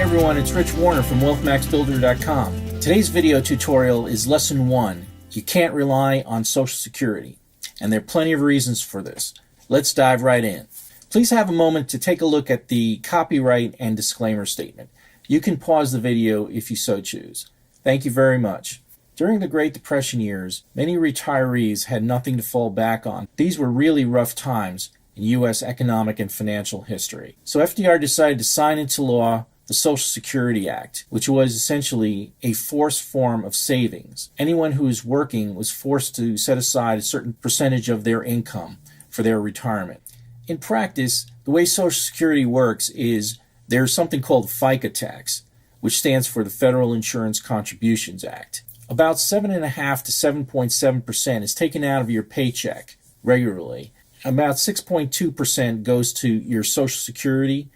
everyone, it's Rich Warner from WealthMaxBuilder.com. Today's video tutorial is Lesson 1. You can't rely on Social Security. And there are plenty of reasons for this. Let's dive right in. Please have a moment to take a look at the copyright and disclaimer statement. You can pause the video if you so choose. Thank you very much. During the Great Depression years, many retirees had nothing to fall back on. These were really rough times in U.S. economic and financial history. So FDR decided to sign into law the Social Security Act, which was essentially a forced form of savings. Anyone who was working was forced to set aside a certain percentage of their income for their retirement. In practice, the way Social Security works is there's something called FICA Tax, which stands for the Federal Insurance Contributions Act. About 7.5% to 7.7% is taken out of your paycheck regularly. About 6.2% goes to your Social Security,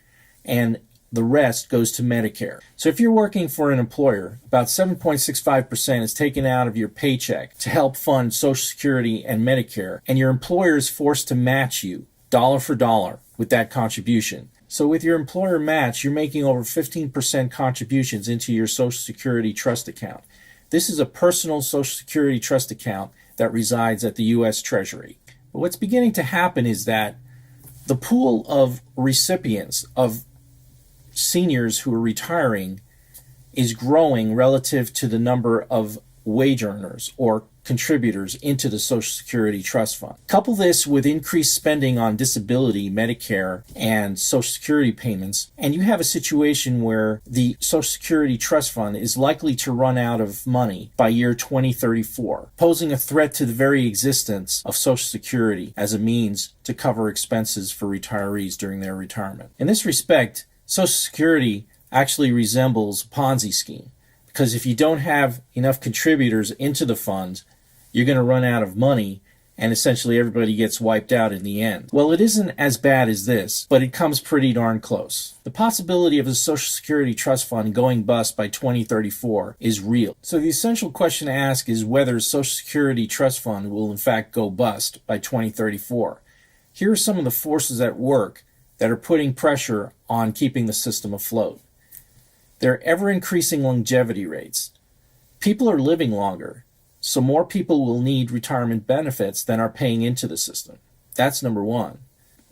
and the rest goes to Medicare. So if you're working for an employer, about 7.65% is taken out of your paycheck to help fund Social Security and Medicare, and your employer is forced to match you dollar for dollar with that contribution. So with your employer match, you're making over 15% contributions into your Social Security trust account. This is a personal Social Security trust account that resides at the U.S. Treasury. But what's beginning to happen is that the pool of recipients, of seniors who are retiring, is growing relative to the number of wage earners or contributors into the Social Security Trust Fund. Couple this with increased spending on disability, Medicare, and Social Security payments, and you have a situation where the Social Security Trust Fund is likely to run out of money by year 2034, posing a threat to the very existence of Social Security as a means to cover expenses for retirees during their retirement. In this respect, Social Security actually resembles a Ponzi scheme, because if you don't have enough contributors into the fund, you're going to run out of money, and essentially everybody gets wiped out in the end. Well, it isn't as bad as this, but it comes pretty darn close. The possibility of a Social Security Trust Fund going bust by 2034 is real. So the essential question to ask is whether Social Security Trust Fund will in fact go bust by 2034. Here are some of the forces at work that are putting pressure on keeping the system afloat. There are ever-increasing longevity rates. People are living longer, so more people will need retirement benefits than are paying into the system. That's number one.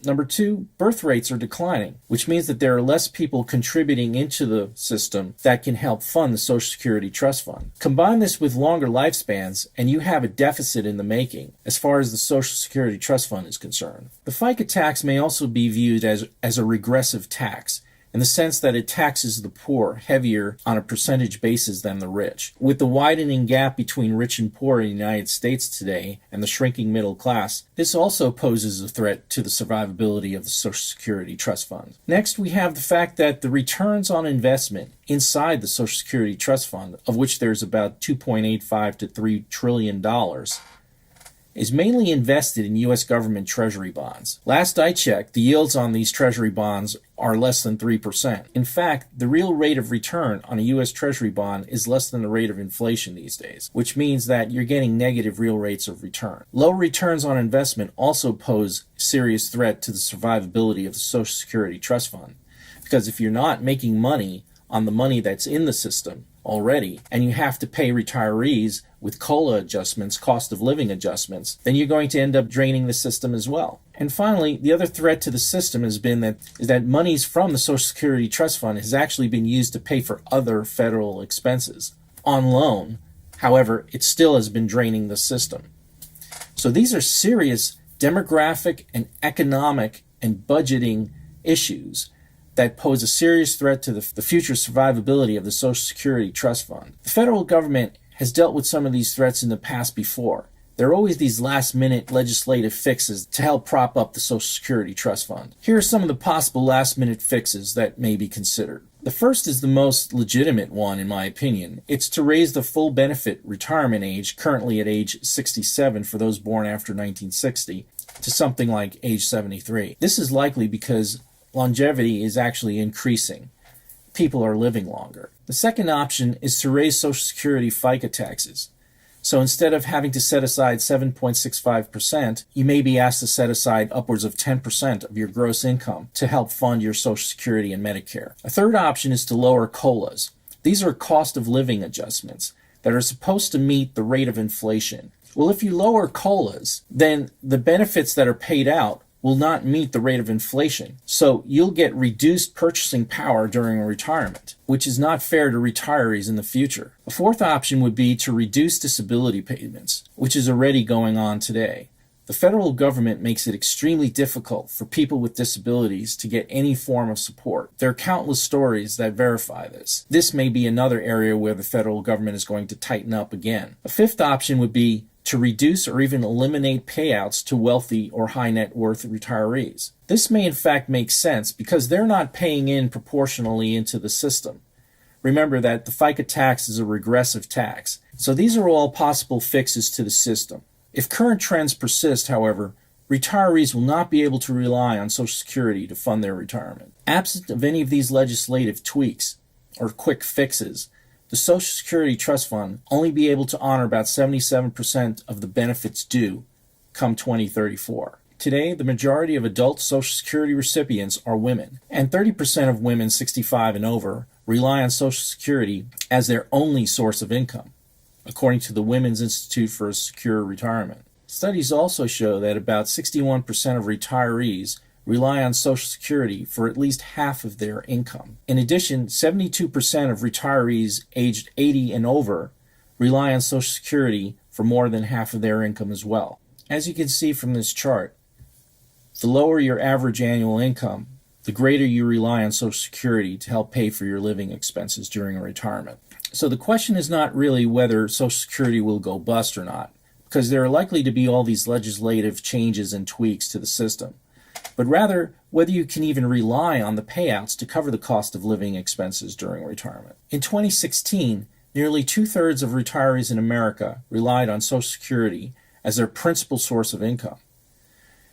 Number two, birth rates are declining, which means that there are less people contributing into the system that can help fund the Social Security Trust Fund. Combine this with longer lifespans, and you have a deficit in the making as far as the Social Security Trust Fund is concerned. The FICA tax may also be viewed as a regressive tax, in the sense that it taxes the poor heavier on a percentage basis than the rich. With the widening gap between rich and poor in the United States today and the shrinking middle class, this also poses a threat to the survivability of the Social Security Trust Fund. Next, we have the fact that the returns on investment inside the Social Security Trust Fund, of which there's about $2.85 to $3 trillion, is mainly invested in U.S. government treasury bonds. Last I checked, the yields on these treasury bonds are less than 3%. In fact, the real rate of return on a U.S. treasury bond is less than the rate of inflation these days, which means that you're getting negative real rates of return. Low returns on investment also pose a serious threat to the survivability of the Social Security Trust Fund, because if you're not making money on the money that's in the system already, and you have to pay retirees with COLA adjustments, cost of living adjustments, then you're going to end up draining the system as well. And finally, the other threat to the system has been that monies from the Social Security Trust Fund has actually been used to pay for other federal expenses on loan. However, it still has been draining the system. So these are serious demographic and economic and budgeting issues that pose a serious threat to the future survivability of the Social Security Trust Fund. The federal government has dealt with some of these threats in the past before. There are always these last-minute legislative fixes to help prop up the Social Security Trust Fund. Here are some of the possible last-minute fixes that may be considered. The first is the most legitimate one, in my opinion. It's to raise the full benefit retirement age, currently at age 67 for those born after 1960, to something like age 73. This is likely because longevity is actually increasing. People are living longer. The second option is to raise Social Security FICA taxes. So instead of having to set aside 7.65%, you may be asked to set aside upwards of 10% of your gross income to help fund your Social Security and Medicare. A third option is to lower COLAs. These are cost of living adjustments that are supposed to meet the rate of inflation. Well, if you lower COLAs, then the benefits that are paid out will not meet the rate of inflation. So you'll get reduced purchasing power during retirement, which is not fair to retirees in the future. A fourth option would be to reduce disability payments, which is already going on today. The federal government makes it extremely difficult for people with disabilities to get any form of support. There are countless stories that verify this. This may be another area where the federal government is going to tighten up again. A fifth option would be to reduce or even eliminate payouts to wealthy or high net worth retirees. This may in fact make sense because they're not paying in proportionally into the system. Remember that the FICA tax is a regressive tax. So these are all possible fixes to the system. If current trends persist, however, retirees will not be able to rely on Social Security to fund their retirement. Absent of any of these legislative tweaks or quick fixes, the Social Security Trust Fund only be able to honor about 77% of the benefits due come 2034. Today, the majority of adult Social Security recipients are women, and 30% of women 65 and over rely on Social Security as their only source of income, according to the Women's Institute for a Secure Retirement. Studies also show that about 61% of retirees rely on Social Security for at least half of their income. In addition, 72% of retirees aged 80 and over rely on Social Security for more than half of their income as well. As you can see from this chart, the lower your average annual income, the greater you rely on Social Security to help pay for your living expenses during retirement. So the question is not really whether Social Security will go bust or not, because there are likely to be all these legislative changes and tweaks to the system, but rather whether you can even rely on the payouts to cover the cost of living expenses during retirement. In 2016, nearly two-thirds of retirees in America relied on Social Security as their principal source of income,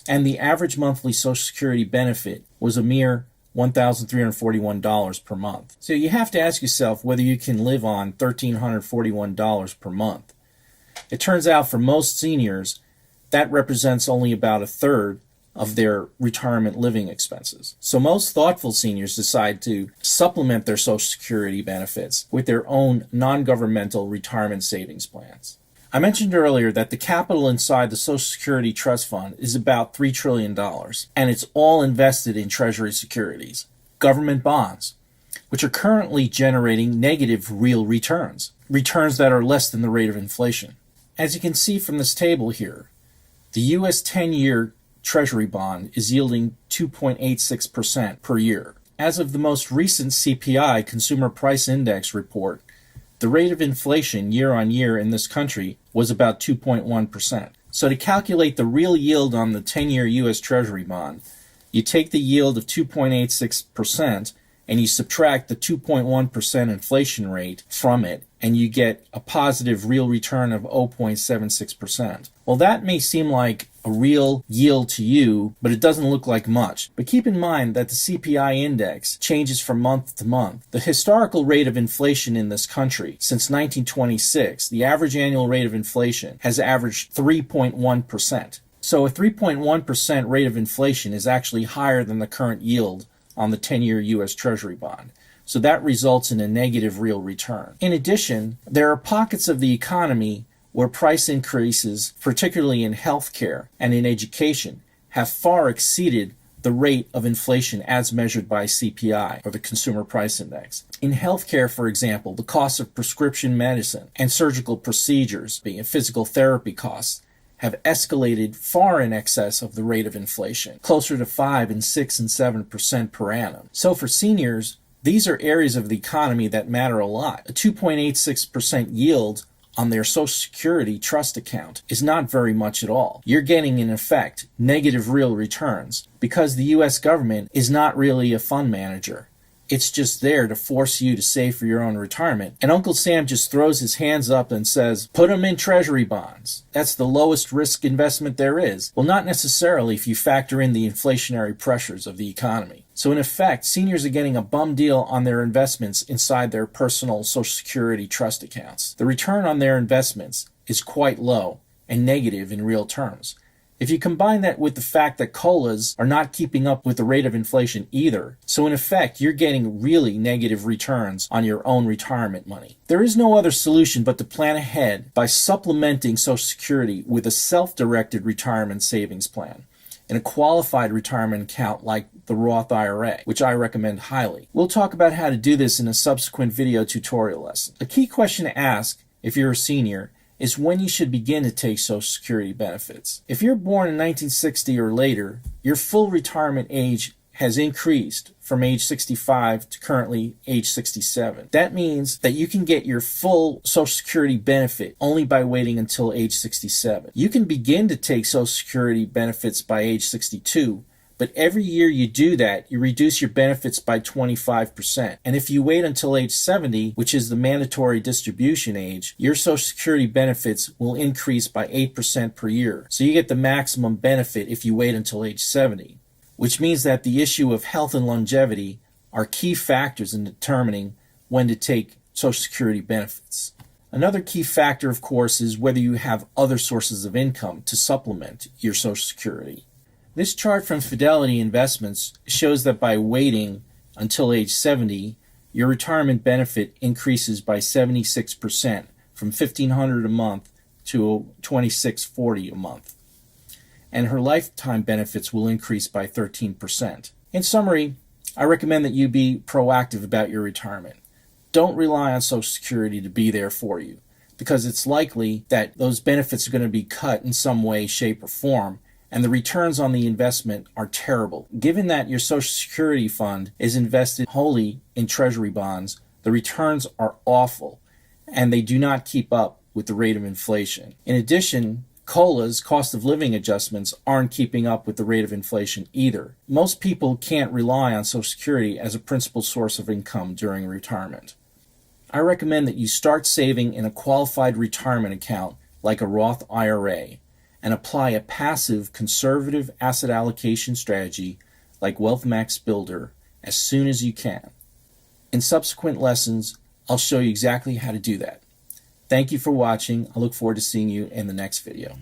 and the average monthly Social Security benefit was a mere $1,341 per month. So you have to ask yourself whether you can live on $1,341 per month. It turns out for most seniors, that represents only about a third of their retirement living expenses. So most thoughtful seniors decide to supplement their Social Security benefits with their own non-governmental retirement savings plans. I mentioned earlier that the capital inside the Social Security Trust Fund is about $3 trillion, and it's all invested in Treasury securities, government bonds, which are currently generating negative real returns that are less than the rate of inflation. As you can see from this table here, the U.S. 10-year Treasury bond is yielding 2.86% per year. As of the most recent CPI, Consumer Price Index report, the rate of inflation year on year in this country was about 2.1%. So to calculate the real yield on the 10-year U.S. Treasury bond, you take the yield of 2.86% and you subtract the 2.1% inflation rate from it, and you get a positive real return of 0.76%. Well, that may seem like a real yield to you, but it doesn't look like much. But keep in mind that the CPI index changes from month to month. The historical rate of inflation in this country since 1926, the average annual rate of inflation has averaged 3.1%. So a 3.1% rate of inflation is actually higher than the current yield on the 10-year U.S. Treasury bond. So that results in a negative real return. In addition, there are pockets of the economy where price increases, particularly in healthcare and in education, have far exceeded the rate of inflation as measured by CPI, or the Consumer Price Index. In healthcare, for example, the cost of prescription medicine and surgical procedures, being physical therapy costs, have escalated far in excess of the rate of inflation, closer to 5 and 6 and 7% per annum. So for seniors, these are areas of the economy that matter a lot. A 2.86% yield on their Social Security trust account is not very much at all. You're getting, in effect, negative real returns because the U.S. government is not really a fund manager. It's just there to force you to save for your own retirement. And Uncle Sam just throws his hands up and says, put them in Treasury bonds. That's the lowest risk investment there is. Well, not necessarily if you factor in the inflationary pressures of the economy. So in effect, seniors are getting a bum deal on their investments inside their personal Social Security trust accounts. The return on their investments is quite low and negative in real terms. If you combine that with the fact that COLAs are not keeping up with the rate of inflation either, so in effect you're getting really negative returns on your own retirement money. There is no other solution but to plan ahead by supplementing Social Security with a self-directed retirement savings plan and a qualified retirement account like the Roth IRA, which I recommend highly. We'll talk about how to do this in a subsequent video tutorial lesson. A key question to ask if you're a senior is when you should begin to take Social Security benefits. If you're born in 1960 or later, your full retirement age has increased from age 65 to currently age 67. That means that you can get your full Social Security benefit only by waiting until age 67. You can begin to take Social Security benefits by age 62, but every year you do that, you reduce your benefits by 25%. And if you wait until age 70, which is the mandatory distribution age, your Social Security benefits will increase by 8% per year. So you get the maximum benefit if you wait until age 70, which means that the issue of health and longevity are key factors in determining when to take Social Security benefits. Another key factor, of course, is whether you have other sources of income to supplement your Social Security. This chart from Fidelity Investments shows that by waiting until age 70, your retirement benefit increases by 76% from $1,500 a month to $2,640 a month. And her lifetime benefits will increase by 13%. In summary, I recommend that you be proactive about your retirement. Don't rely on Social Security to be there for you, because it's likely that those benefits are going to be cut in some way, shape, or form, and the returns on the investment are terrible. Given that your Social Security fund is invested wholly in Treasury bonds, the returns are awful, and they do not keep up with the rate of inflation. In addition, COLA's, cost of living adjustments, aren't keeping up with the rate of inflation either. Most people can't rely on Social Security as a principal source of income during retirement. I recommend that you start saving in a qualified retirement account like a Roth IRA, and apply a passive conservative asset allocation strategy like WealthMax Builder as soon as you can. In subsequent lessons, I'll show you exactly how to do that. Thank you for watching. I look forward to seeing you in the next video.